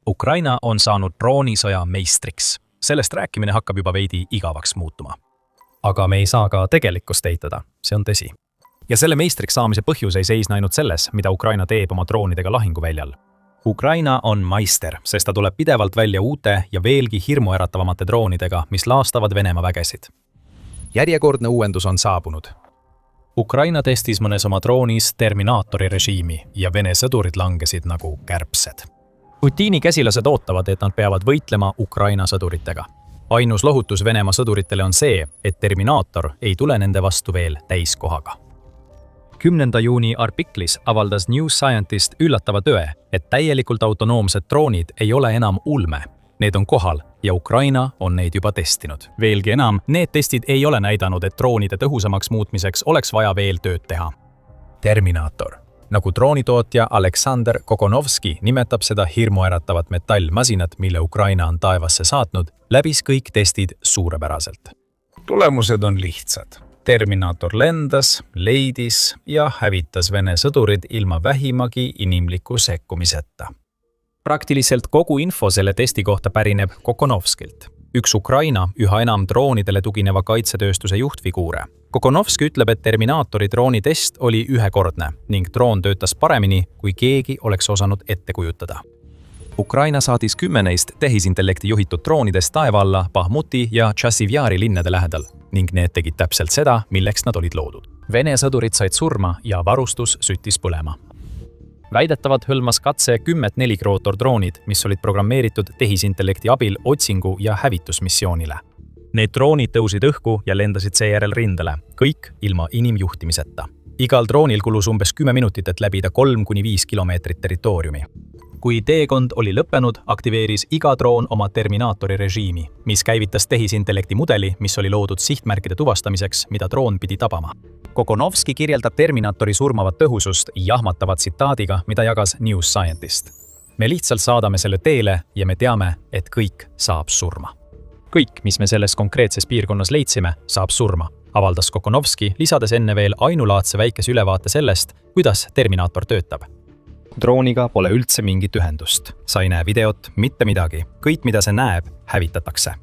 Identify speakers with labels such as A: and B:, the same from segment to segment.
A: Ukraina on saanud droonisõja meistriks. Sellest rääkimine hakkab juba veidi igavaks muutuma. Aga me ei saa ka tegelikkust eitada, see on tõsi. Ja selle meistriks saamise põhjus ei seisne ainult selles, mida Ukraina teeb oma droonidega lahinguväljal. Ukraina on maister, sest ta tuleb pidevalt välja uute ja veelgi hirmuäratavamate droonidega, mis laastavad Venemaa vägesid. Järjekordne uuendus on saabunud. Ukraina testis mõnes oma droonis Terminaatori režiimi ja Vene sõdurid langesid nagu kärbsed. Putini käsilased ootavad, et nad peavad võitlema Ukraina sõduritega. Ainus lohutus Venemaa sõduritele on see, et Terminaator ei tule nende vastu veel täiskohaga. 10. juuni artiklis avaldas New Scientist üllatava tõe, et täielikult autonoomsed droonid ei ole enam ulme. Need on kohal ja Ukraina on neid juba testinud. Veelgi enam, need testid ei ole näidanud, et droonide tõhusamaks muutmiseks oleks vaja veel tööd teha. Terminaator. Nagu droonitootja Aleksandr Kokonovski nimetab seda hirmuäratavat metallmasinat, mille Ukraina on taevasse saatnud, läbis kõik testid suurepäraselt. Tulemused on lihtsad. Terminaator lendas, leidis ja hävitas Vene sõdurid ilma vähimagi inimliku sekkumiseta. Praktiliselt kogu info selle testi kohta pärineb Kokonovskilt. Üks Ukraina üha enam droonidele tugineva kaitsetööstuse juhtfiguure. Kokonovski ütleb, et Terminaatori drooni test oli ühekordne ning droon töötas paremini, kui keegi oleks osanud ette kujutada. Ukraina saatis 10 neist tehisintellekti juhitud droonidest taeva alla Bahmuti ja Tšassivjari linnade lähedal ning need tegid täpselt seda, milleks nad olid loodud. Vene sõdurid said surma ja varustus süttis põlema. Väidetavalt hõlmas katse 10 nelikrootordroonid, mis olid programmeeritud tehisintellekti abil otsingu- ja hävitusmissioonile. Need droonid tõusid õhku ja lendasid seejärel rindele, kõik ilma inimjuhtimiseta. Igal droonil kulus umbes 10 minutit, et läbida 3–5 kilomeetrit territooriumi. Kui teekond oli lõppenud, aktiveeris iga droon oma Terminaatori režiimi, mis käivitas tehisintellekti mudeli, mis oli loodud sihtmärkide tuvastamiseks, mida droon pidi tabama. Kokonovski kirjeldab Terminaatori surmavat tõhusust jahmatava tsitaadiga, mida jagas New Scientist. Me lihtsalt saadame selle teele ja me teame, et kõik saab surma. Kõik, mis me selles konkreetses piirkonnas leidsime, saab surma, avaldas Kokonovski, lisades enne veel ainulaadse väikese ülevaate sellest, kuidas Terminaator töötab. Drooniga pole üldse mingit ühendust. Sa ei näe videot, mitte midagi. Kõik, mida see näeb, hävitatakse.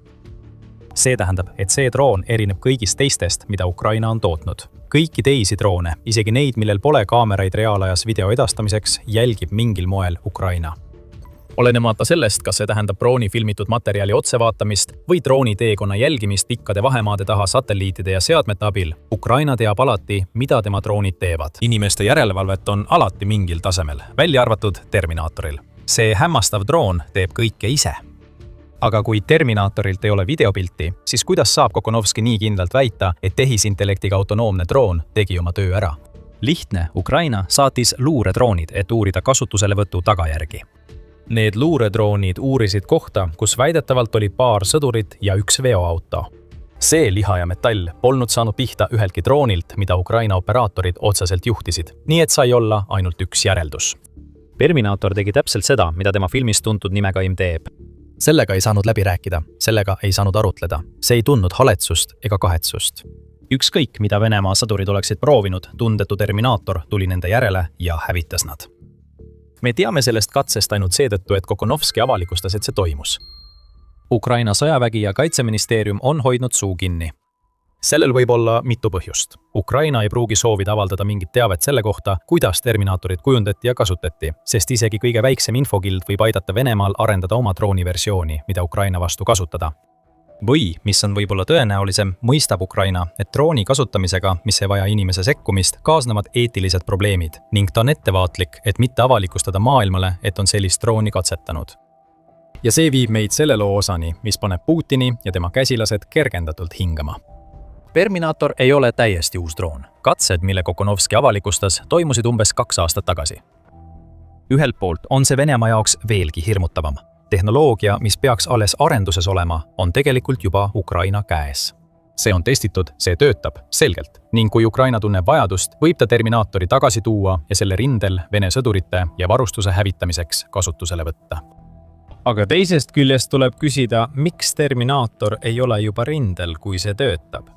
A: See tähendab, et see droon erineb kõigist teistest, mida Ukraina on tootnud. Kõiki teisi droone, isegi neid, millel pole kaameraid reaalajas video edastamiseks, jälgib mingil moel Ukraina. Olenemata sellest, kas see tähendab drooni filmitud materjali otsevaatamist või drooni teekonna jälgimist pikkade vahemaade taha satelliitide ja seadmete abil, Ukraina teab alati, mida tema droonid teevad. Inimeste järelevalvet on alati mingil tasemel, välja arvatud Terminaatoril. See hämmastav droon teeb kõike ise. Aga kui Terminaatorilt ei ole videopilti, siis kuidas saab Kokonovski nii kindlalt väita, et tehisintellektiga autonoomne droon tegi oma töö ära? Lihtne, Ukraina saatis luuredroonid, et uurida kasutuselevõtu tagajärgi. Need luuredroonid uurisid kohta, kus väidetavalt oli paar sõdurit ja üks veoauto. See liha ja metall polnud saanud pihta üheltki droonilt, mida Ukraina operaatorid otseselt juhtisid, nii et sai olla ainult üks järeldus. Terminaator tegi täpselt seda, mida tema filmis tuntud nimega teeb. Sellega ei saanud läbi rääkida, sellega ei saanud arutleda. See ei tundnud haletsust ega kahetsust. Ükskõik, mida Venemaa sõdurid oleksid proovinud, tundetu Terminaator tuli nende järele ja hävitas nad. Me teame sellest katsest ainult seetõttu, et Kokonovski avalikustas, et see toimus. Ukraina sõjavägi ja kaitseministeerium on hoidnud suu kinni. Sellel võib olla mitu põhjust. Ukraina ei pruugi soovida avaldada mingit teavet selle kohta, kuidas Terminaatorit kujundati ja kasutati, sest isegi kõige väiksem infokild võib aidata Venemaal arendada oma drooniversiooni, mida Ukraina vastu kasutada. Või, mis on võib-olla tõenäolisem, mõistab Ukraina, et drooni kasutamisega, mis ei vaja inimese sekkumist, kaasnevad eetilised probleemid ning ta on ettevaatlik, et mitte avalikustada maailmale, et on sellist drooni katsetanud. Ja see viib meid selle loo osani, mis paneb Putini ja tema käsilased kergendatult hingama. Terminaator ei ole täiesti uus droon. Katsed, mille Kokonovski avalikustas, toimusid umbes 2 aastat tagasi. Ühelt poolt on see Venemaa jaoks veelgi hirmutavam. Tehnoloogia, mis peaks alles arenduses olema, on tegelikult juba Ukraina käes. See on testitud, see töötab, selgelt. Ning kui Ukraina tunneb vajadust, võib ta Terminaatori tagasi tuua ja selle rindel Vene sõdurite ja varustuse hävitamiseks kasutusele võtta.
B: Aga teisest küljest tuleb küsida, miks Terminaator ei ole juba rindel, kui see töötab?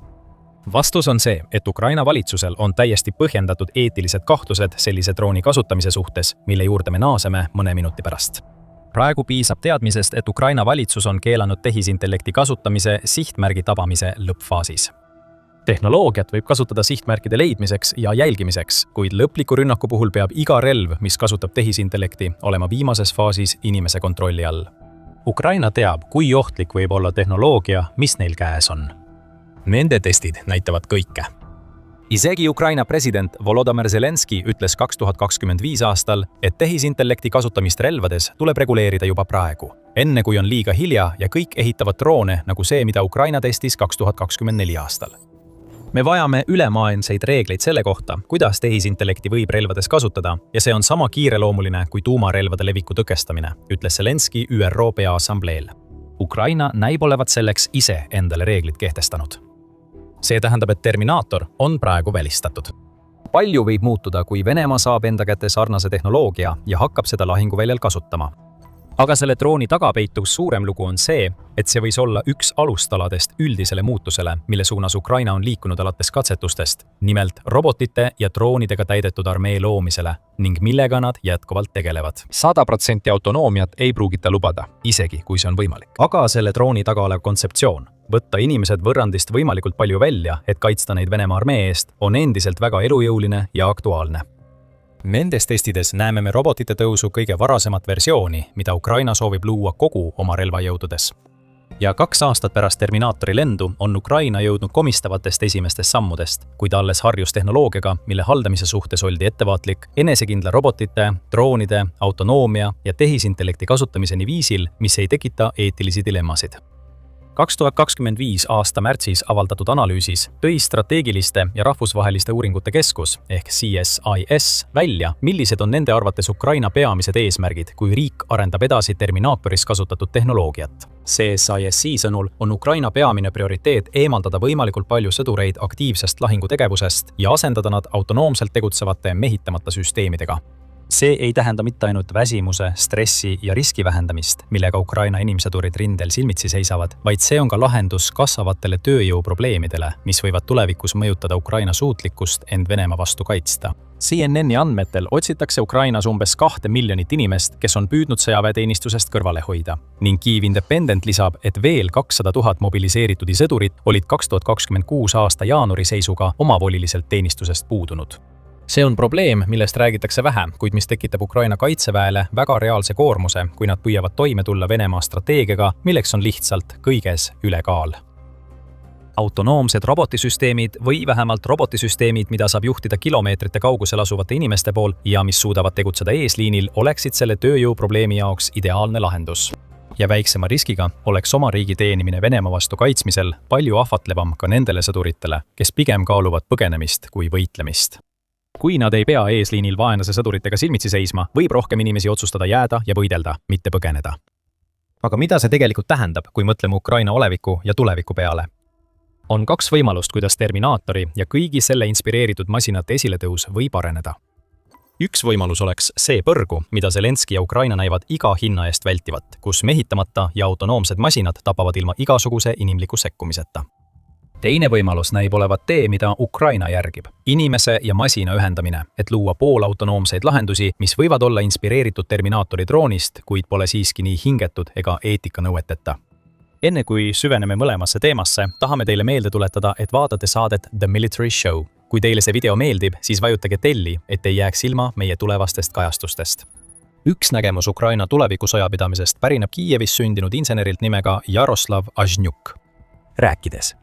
A: Vastus on see, et Ukraina valitsusel on täiesti põhjendatud eetilised kahtlused sellise drooni kasutamise suhtes, mille juurde me naaseme mõne minuti pärast. praegu piisab teadmisest, et Ukraina valitsus on keelanud tehisintellekti kasutamise sihtmärgi tabamise lõppfaasis. Tehnoloogiat võib kasutada sihtmärkide leidmiseks ja jälgimiseks, kuid lõpliku rünnaku puhul peab iga relv, mis kasutab tehisintellekti, olema viimases faasis inimese kontrolli all. Ukraina teab, kui ohtlik võib olla tehnoloogia, mis neil käes on. Nende testid näitavad kõike. Isegi Ukraina president Volodymyr Zelenski ütles 2025 aastal, et tehisintellekti kasutamist relvades tuleb reguleerida juba praegu, enne kui on liiga hilja ja kõik ehitavad droone nagu see, mida Ukraina testis 2024 aastal. Me vajame ülemaailmseid reegleid selle kohta, kuidas tehisintellekti võib relvades kasutada ja see on sama kiireloomuline kui tuumarelvade leviku tõkestamine, ütles Zelenski ÜRO Peaassambleel. Ukraina näib olevat selleks ise endale reeglid kehtestanud. See tähendab, et Terminaator on praegu välistatud. Palju võib muutuda, kui Venemaa saab enda kätte sarnase tehnoloogia ja hakkab seda lahinguväljal kasutama. Aga selle drooni taga peituv suurem lugu on see, et see võis olla üks alustaladest üldisele muutusele, mille suunas Ukraina on liikunud alates katsetustest, nimelt robotite ja droonidega täidetud armee loomisele ning millega nad jätkuvalt tegelevad. 100% autonoomiat ei pruugita lubada, isegi kui see on võimalik. Aga selle drooni taga olev kontseptsioon, võtta inimesed võrrandist võimalikult palju välja, et kaitsta neid Venemaa armee eest, on endiselt väga elujõuline ja aktuaalne. Nendes testides näeme me robotite tõusu kõige varasemat versiooni, mida Ukraina soovib luua kogu oma relvajõududes. Ja 2 aastat pärast Terminaatori lendu on Ukraina jõudnud komistavatest esimestest sammudest, kuid alles harjus tehnoloogiaga, mille haldamise suhtes oldi ettevaatlik, enesekindla robotite, droonide, autonoomia ja tehisintellekti kasutamiseni viisil, mis ei tekita eetilisi dilemmasid. 2025 aasta märtsis avaldatud analüüsis tõi strateegiliste ja rahvusvaheliste uuringute keskus ehk CSIS välja, millised on nende arvates Ukraina peamised eesmärgid, kui riik arendab edasi Terminaatoris kasutatud tehnoloogiat. CSIS-i sõnul on Ukraina peamine prioriteet eemaldada võimalikult palju sõdureid aktiivsest lahingutegevusest ja asendada nad autonoomselt tegutsevate mehitamata süsteemidega. See ei tähenda mitte ainult väsimuse, stressi ja riski vähendamist, millega Ukraina inimsõdurid rindel silmitsi seisavad, vaid see on ka lahendus kasvavatele tööjõuprobleemidele, mis võivad tulevikus mõjutada Ukraina suutlikkust end Venemaa vastu kaitsta. CNN-i andmetel otsitakse Ukrainas umbes 2 miljonit inimest, kes on püüdnud sõjaväeteenistusest kõrvale hoida. Ning Kyiv Independent lisab, et veel 200 000 mobiliseeritud sõdurit olid 2026 aasta jaanuari seisuga omavoliliselt teenistusest puudunud. See on probleem, millest räägitakse vähe, kuid mis tekitab Ukraina kaitseväele väga reaalse koormuse, kui nad püüavad toime tulla Venemaa strateegiaga, milleks on lihtsalt kõiges ülekaal. Autonoomsed robotisüsteemid või vähemalt robotisüsteemid, mida saab juhtida kilomeetrite kaugusel asuvate inimeste pool ja mis suudavad tegutseda eesliinil, oleksid selle tööjõuprobleemi jaoks ideaalne lahendus. Ja väiksema riskiga oleks oma riigi teenimine Venemaa vastu kaitsmisel palju ahvatlevam ka nendele sõduritele, kes pigem kaaluvad põgenemist kui võitlemist. Kui nad ei pea eesliinil vaenlase sõduritega silmitsi seisma, võib rohkem inimesi otsustada jääda ja võidelda, mitte põgeneda. Aga mida see tegelikult tähendab, kui mõtleme Ukraina oleviku ja tuleviku peale? On 2 võimalust, kuidas Terminaatori ja kõigi selle inspireeritud masinate esiletõus võib areneda. Üks võimalus oleks see põrgu, mida Zelenski ja Ukraina näivad iga hinna eest vältivat, kus mehitamata ja autonoomsed masinad tapavad ilma igasuguse inimliku sekkumiseta. Teine võimalus näib olevat tee, mida Ukraina järgib. Inimese ja masina ühendamine, et luua poolautonoomseid lahendusi, mis võivad olla inspireeritud Terminaatori droonist, kuid pole siiski nii hingetud ega eetikanõueteta. Enne kui süveneme mõlemasse teemasse, tahame teile meelde tuletada, et vaatate saadet The Military Show. Kui teile see video meeldib, siis vajutage telli, et ei jääks ilma meie tulevastest kajastustest. Üks nägemus Ukraina tuleviku sõjapidamisest pärineb Kiievis sündinud insenerilt nimega Jaroslav Ažnjuk. Rääkides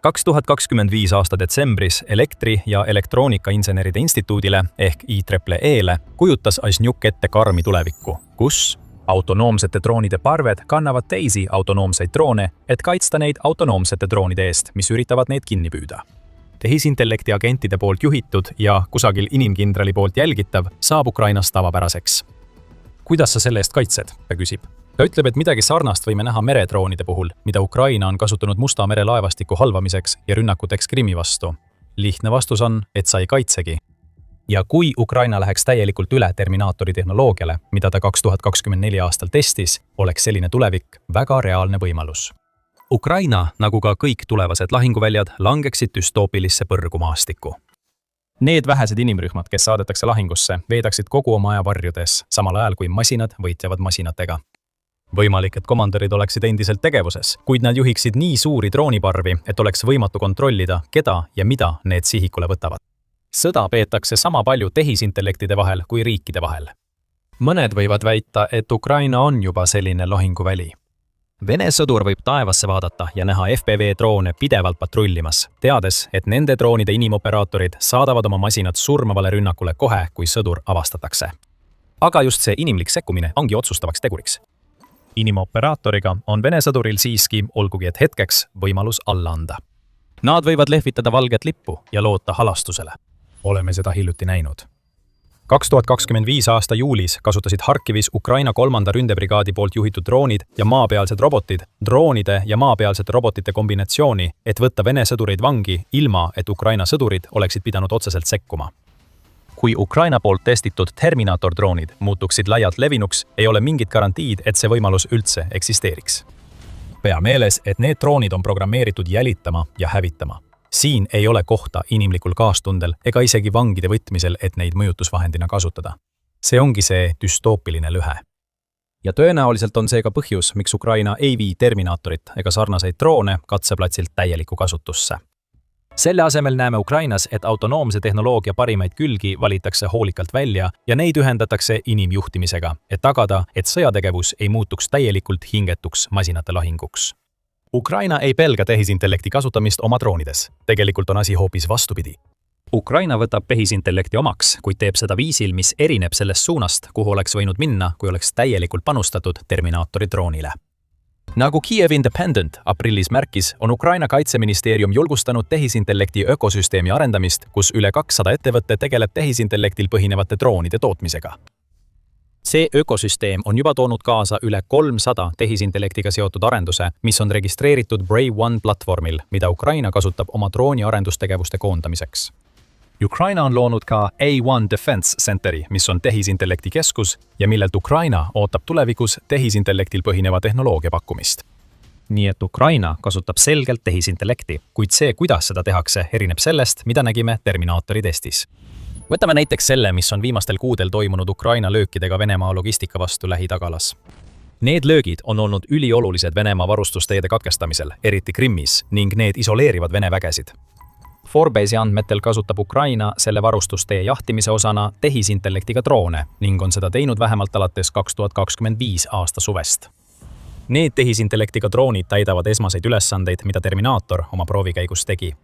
A: 2025 aasta detsembris Elektri- ja Elektroonikainseneride instituudile ehk IEEE-le kujutas Ažnjuk ette karmi tulevikku, kus autonoomsete droonide parved kannavad teisi autonoomseid droone, et kaitsta neid autonoomsete droonide eest, mis üritavad neid kinni püüda. Tehisintellekti agentide poolt juhitud ja kusagil inimkindrali poolt jälgitav saab Ukrainas tavapäraseks. Kuidas sa selle eest kaitsed? Ta küsib. Ta ütleb, et midagi sarnast võime näha meredroonide puhul, mida Ukraina on kasutanud Musta mere laevastiku halvamiseks ja rünnakuteks Krimmi vastu. Lihtne vastus on, et sa ei kaitsegi. Ja kui Ukraina läheks täielikult üle Terminaatori tehnoloogiale, mida ta 2024 aastal testis, oleks selline tulevik väga reaalne võimalus. Ukraina, nagu ka kõik tulevased lahinguväljad, langeksid düstoopilisse põrgumaastikku. Need vähesed inimrühmad, kes saadetakse lahingusse, veedaksid kogu oma aja varjudes, samal ajal kui masinad võitlevad masinatega. Võimalik, et komandörid oleksid endiselt tegevuses, kuid nad juhiksid nii suuri drooniparvi, et oleks võimatu kontrollida, keda ja mida need sihikule võtavad. Sõda peetakse sama palju tehisintellektide vahel kui riikide vahel.
B: Mõned võivad väita, et Ukraina on juba selline lahinguväli.
A: Vene sõdur võib taevasse vaadata ja näha FPV-droone pidevalt patrullimas, teades, et nende droonide inimoperaatorid saadavad oma masinad surmavale rünnakule kohe, kui sõdur avastatakse. Aga just see inimlik sekkumine ongi otsustavaks teguriks. Inimoperaatoriga on Vene sõduril siiski, olgugi et hetkeks, võimalus alla anda. Nad võivad lehvitada valget lippu ja loota halastusele. Oleme seda hiljuti näinud. 2025 aasta juulis kasutasid Harkivis Ukraina 3. ründebrigaadi poolt juhitud droonid ja maapealsed robotid droonide ja maapealsete robotite kombinatsiooni, et võtta Vene sõdureid vangi, ilma et Ukraina sõdurid oleksid pidanud otseselt sekkuma. Kui Ukraina poolt testitud Terminator-droonid muutuksid laialt levinuks, ei ole mingit garantiid, et see võimalus üldse eksisteeriks. Pea meeles, et need droonid on programmeeritud jälitama ja hävitama. Siin ei ole kohta inimlikul kaastundel ega isegi vangide võtmisel, et neid mõjutusvahendina kasutada. See ongi see düstoopiline lõhe. Ja tõenäoliselt on see ka põhjus, miks Ukraina ei vii Terminatorit ega sarnaseid droone katseplatsilt täielikku kasutusse. Selle asemel näeme Ukrainas, et autonoomse tehnoloogia parimaid külgi valitakse hoolikalt välja ja neid ühendatakse inimjuhtimisega, et tagada, et sõjategevus ei muutuks täielikult hingetuks masinate lahinguks. Ukraina ei pelga tehisintellekti kasutamist oma droonides. Tegelikult on asi hoopis vastupidi. Ukraina võtab tehisintellekti omaks, kuid teeb seda viisil, mis erineb sellest suunast, kuhu oleks võinud minna, kui oleks täielikult panustatud Terminatori droonile. Nagu Kiev Independent aprillis märkis, on Ukraina kaitseministeerium julgustanud tehisintellekti ökosüsteemi arendamist, kus üle 200 ettevõtte tegeleb tehisintellektil põhinevate droonide tootmisega. See ökosüsteem on juba toonud kaasa üle 300 tehisintellektiga seotud arenduse, mis on registreeritud Bray One platvormil, mida Ukraina kasutab oma drooni arendustegevuste koondamiseks. Ukraina on loonud ka A1 Defense Centeri, mis on tehisintellekti keskus ja millelt Ukraina ootab tulevikus tehisintellektil põhineva tehnoloogia pakkumist. Nii et Ukraina kasutab selgelt tehisintellekti, kuid see, kuidas seda tehakse, erineb sellest, mida nägime Terminatori testis. Võtame näiteks selle, mis on viimastel kuudel toimunud Ukraina löökidega Venemaa logistika vastu Lähitagalas. Need löögid on olnud üliolulised Venemaa varustusteede katkestamisel, eriti Krimmis, ning need isoleerivad Vene vägesid. Forbesi andmetel kasutab Ukraina selle varustustee jahtimise osana tehisintellektiga droone ning on seda teinud vähemalt alates 2025 aasta suvest. Need tehisintellektiga droonid täidavad esmaseid ülesandeid, mida Terminator oma proovikäigus tegi.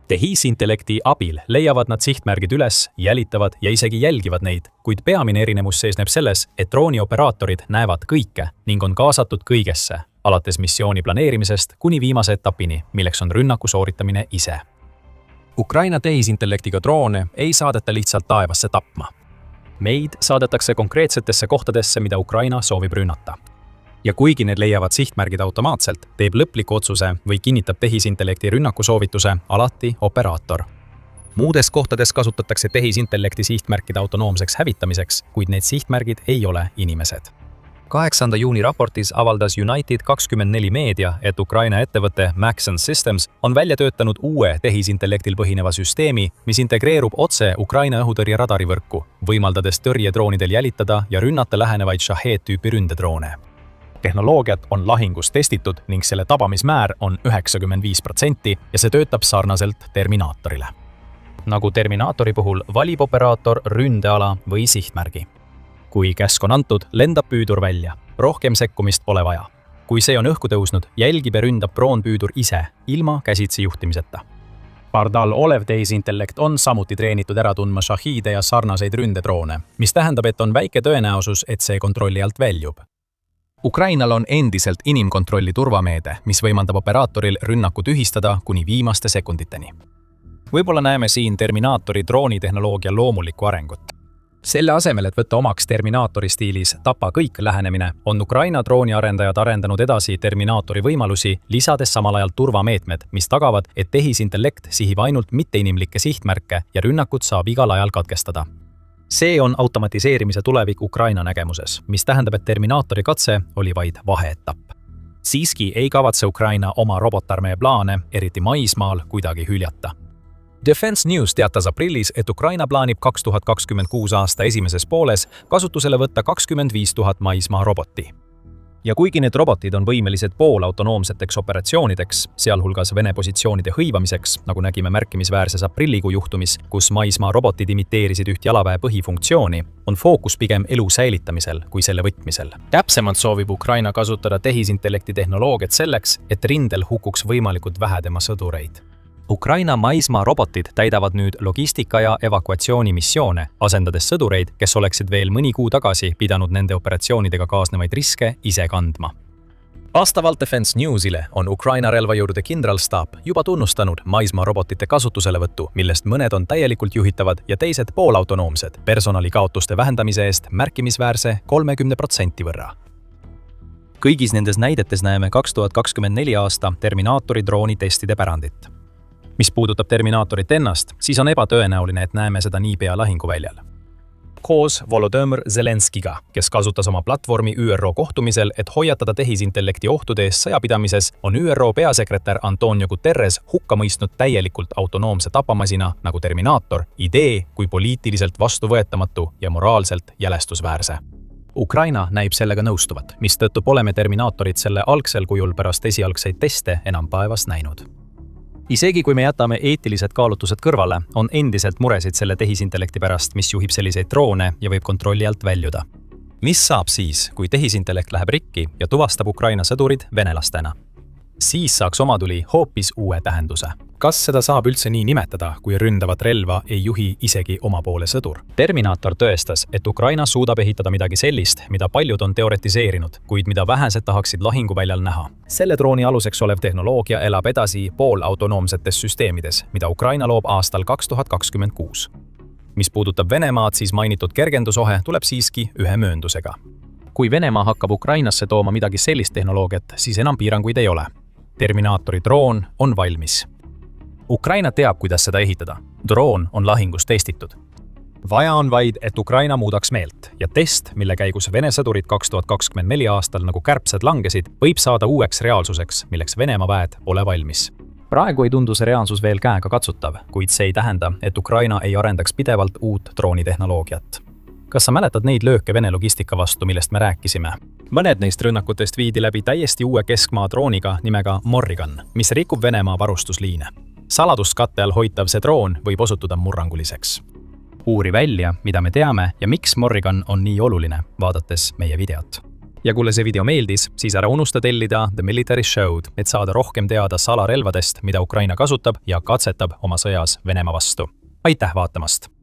A: Tehisintellekti abil leiavad nad sihtmärgid üles, jälitavad ja isegi jälgivad neid, kuid peamine erinevus seisneb selles, et droonioperaatorid näevad kõike ning on kaasatud kõigesse, alates missiooni planeerimisest kuni viimase etapini, milleks on rünnaku sooritamine ise. Ukraina tehisintellektiga droone ei saadeta lihtsalt taevasse tapma. Meid saadetakse konkreetsetesse kohtadesse, mida Ukraina soovib rünnata. Ja kuigi need leiavad sihtmärgid automaatselt, teeb lõpliku otsuse või kinnitab tehisintellekti rünnakusoovituse alati operaator. Muudes kohtades kasutatakse tehisintellekti sihtmärkide autonoomseks hävitamiseks, kuid need sihtmärgid ei ole inimesed. 8. juuni raportis avaldas United24 meedia, et Ukraina ettevõte Maxon Systems on välja töötanud uue tehisintellektil põhineva süsteemi, mis integreerub otse Ukraina õhutõrje radarivõrku, võimaldades tõrjedroonidel jälitada ja rünnata lähenevaid Shahed-tüüpi ründedroone. Tehnoloogiat on lahingus testitud ning selle tabamismäär on 95% ja see töötab sarnaselt Terminatorile. Nagu Terminatori puhul valib operaator ründeala või sihtmärgi. Kui käsk on antud, lendab püüdur välja. Rohkem sekkumist pole vaja. Kui see on õhku tõusnud, jälgib ja ründab droonpüüdur ise, ilma käsitsi juhtimiseta. Pardal olev tehisintellekt on samuti treenitud ära tundma Shahide ja sarnaseid ründedroone, mis tähendab, et on väike tõenäosus, et see kontrolli alt väljub. Ukrainal on endiselt inimkontrolli turvameede, mis võimaldab operaatoril rünnaku tühistada kuni viimaste sekunditeni. Võib-olla näeme siin Terminatori droonitehnoloogia loomulikku arengut. Selle asemel, et võtta omaks Terminatori stiilis tapa kõik lähenemine, on Ukraina drooniarendajad arendanud edasi Terminatori võimalusi, lisades samal ajal turvameetmed, mis tagavad, et tehisintellekt sihib ainult mitteinimlikke sihtmärke ja rünnakut saab igal ajal katkestada. See on automatiseerimise tulevik Ukraina nägemuses, mis tähendab, et Terminatori katse oli vaid vaheetapp. Siiski ei kavatse Ukraina oma robotarmee plaane, eriti maismaal, kuidagi hüljata. Defense News teatas aprillis, et Ukraina plaanib 2026 aasta esimeses pooles kasutusele võtta 25 000 maismaa roboti. ja kuigi need robotid on võimelised poolautonoomseteks operatsioonideks, sealhulgas Vene positsioonide hõivamiseks, nagu nägime märkimisväärses aprillikuu juhtumis, kus maismaa robotid imiteerisid üht jalaväe põhifunktsiooni, on fookus pigem elu säilitamisel kui selle võtmisel. Täpsemalt soovib Ukraina kasutada tehisintellekti tehnoloogiat selleks, et rindel hukkuks võimalikult vähe tema sõdureid. Ukraina maismaa robotid täidavad nüüd logistika- ja evakuatsioonimissioone, asendades sõdureid, kes oleksid veel mõni kuu tagasi pidanud nende operatsioonidega kaasnevaid riske ise kandma. Vastavalt Defense Newsile on Ukraina relvajõudude kindralstaap juba tunnustanud maismaa robotite kasutuselevõttu, millest mõned on täielikult juhitavad ja teised poolautonoomsed, personalikaotuste vähendamise eest märkimisväärse 30% võrra. Kõigis nendes näidetes näeme 2024 aasta Terminaatori drooni testide pärandit. Mis puudutab Terminaatorit ennast, siis on ebatõenäoline, et näeme seda niipea lahinguväljal. Koos Volodõmõr Zelenskiga, kes kasutas oma platvormi ÜRO kohtumisel, et hoiatada tehisintellekti ohtude eest sõjapidamises, on ÜRO peasekretär Antonio Guterres hukka mõistnud täielikult autonoomse tapamasina nagu Terminaator, idee kui poliitiliselt vastuvõetamatu ja moraalselt jälestusväärse. Ukraina näib sellega nõustuvat, mistõttu poleme Terminaatorit selle algsel kujul pärast esialgseid teste enam taevas näinud. Isegi kui me jätame eetilised kaalutlused kõrvale, on endiselt muresid selle tehisintellekti pärast, mis juhib selliseid droone ja võib kontrolli alt väljuda. Mis saab siis, kui tehisintellekt läheb rikki ja tuvastab Ukraina sõdurid venelastena? Siis saaks omatuli hoopis uue tähenduse. Kas seda saab üldse nii nimetada, kui ründavat relva ei juhi isegi oma poole sõdur? Terminaator tõestas, et Ukraina suudab ehitada midagi sellist, mida paljud on teoretiseerinud, kuid mida vähesed tahaksid lahinguväljal näha. Selle drooni aluseks olev tehnoloogia elab edasi poolautonoomsetes süsteemides, mida Ukraina loob aastal 2026. Mis puudutab Venemaad, siis mainitud kergendusohe tuleb siiski ühe mööndusega. Kui Venemaa hakkab Ukrainasse tooma midagi sellist tehnoloogiat, siis enam piiranguid ei ole. Terminaatori droon on valmis. Ukraina teab, kuidas seda ehitada. Droon on lahingus testitud. Vaja on vaid, et Ukraina muudaks meelt ja test, mille käigus Vene sõdurid 2024 aastal nagu kärbsed langesid, võib saada uueks reaalsuseks, milleks Venemaa väed pole valmis. Praegu ei tundu see reaalsus veel käega katsutav, kuid see ei tähenda, et Ukraina ei arendaks pidevalt uut droonitehnoloogiat. Kas sa mäletad neid lööke Vene logistika vastu, millest me rääkisime? Mõned neist rünnakutest viidi läbi täiesti uue keskmaa drooniga nimega Morrigan, mis rikub Venemaa varustusliine. Saladuskatte all hoitav see droon võib osutuda murranguliseks. Uuri välja, mida me teame ja miks Morrigan on nii oluline, vaadates meie videot. Ja kuule see video meeldis, siis ära unusta tellida The Military Show'd, et saada rohkem teada salarelvadest, mida Ukraina kasutab ja katsetab oma sõjas Venemaa vastu. Aitäh vaatamast!